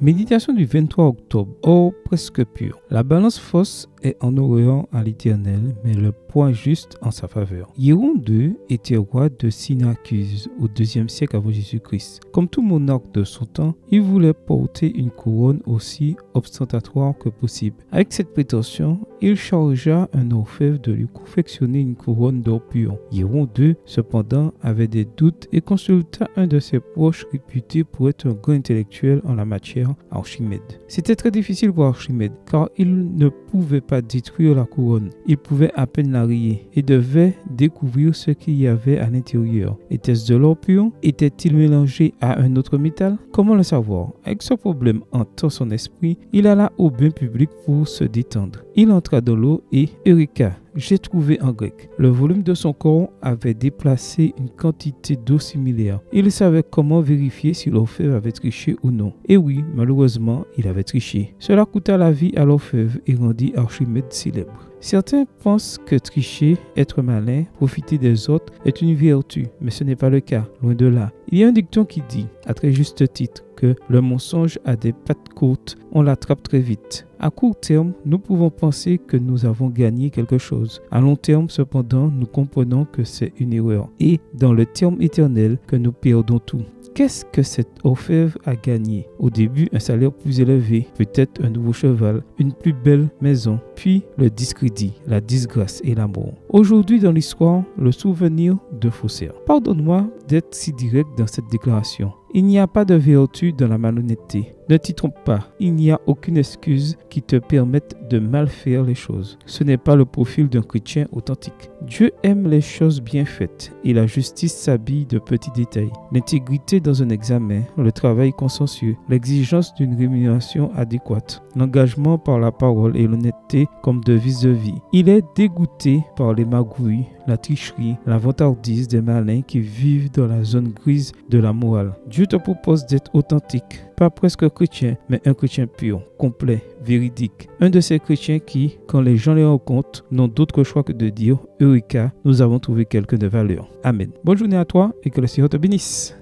Méditation du 23 octobre. Or presque pur. La balance fausse est en Orient à l'Éternel, mais le poids juste en sa faveur. Hiéron II était roi de Syracuse au IIe siècle avant Jésus-Christ. Comme tout monarque de son temps, il voulait porter une couronne aussi ostentatoire que possible. Avec cette prétention, il chargea un orfèvre de lui confectionner une couronne d'or pur. Hiéron II, cependant, avait des doutes et consulta un de ses proches réputé pour être un grand intellectuel en la matière, Archimède. C'était très difficile pour Archimède, car il ne pouvait pas détruire la couronne. Il pouvait à peine la rayer et devait découvrir ce qu'il y avait à l'intérieur. Était-ce de l'or pur? Était-il mélangé à un autre métal? Comment le savoir? Avec ce problème hantant son esprit, il alla au bain public pour se détendre. Il entra dans l'eau et Eureka, j'ai trouvé en grec. Le volume de son corps avait déplacé une quantité d'eau similaire. Il savait comment vérifier si l'orfèvre avait triché ou non. Et oui, malheureusement, il avait triché. Cela coûta la vie à l'orfèvre et rendit Archimède célèbre. Certains pensent que tricher, être malin, profiter des autres est une vertu, mais ce n'est pas le cas, loin de là. Il y a un dicton qui dit, à très juste titre, que le mensonge a des pattes courtes, on l'attrape très vite. À court terme, nous pouvons penser que nous avons gagné quelque chose. À long terme, cependant, nous comprenons que c'est une erreur. Et dans le terme éternel, que nous perdons tout. Qu'est-ce que cet orfèvre a gagné? Au début, un salaire plus élevé, peut-être un nouveau cheval, une plus belle maison, puis le discrédit, la disgrâce et la mort. Aujourd'hui dans l'histoire, le souvenir d'un faussaire. Pardonne-moi d'être si direct dans cette déclaration. Il n'y a pas de vertu dans la malhonnêteté. Ne t'y trompe pas, il n'y a aucune excuse qui te permette de mal faire les choses. Ce n'est pas le profil d'un chrétien authentique. Dieu aime les choses bien faites et la justice s'habille de petits détails. L'intégrité dans un examen, le travail consciencieux, l'exigence d'une rémunération adéquate, l'engagement par la parole et l'honnêteté comme devise de vie. Il est dégoûté par les magouilles, la tricherie, la vantardise des malins qui vivent dans la zone grise de la morale. Dieu te propose d'être authentique, pas presque chrétien, mais un chrétien pur, complet, véridique. Un de ces chrétiens qui, quand les gens les rencontrent, n'ont d'autre choix que de dire « Eureka, nous avons trouvé quelqu'un de valeur ». Amen. Bonne journée à toi et que le Seigneur te bénisse.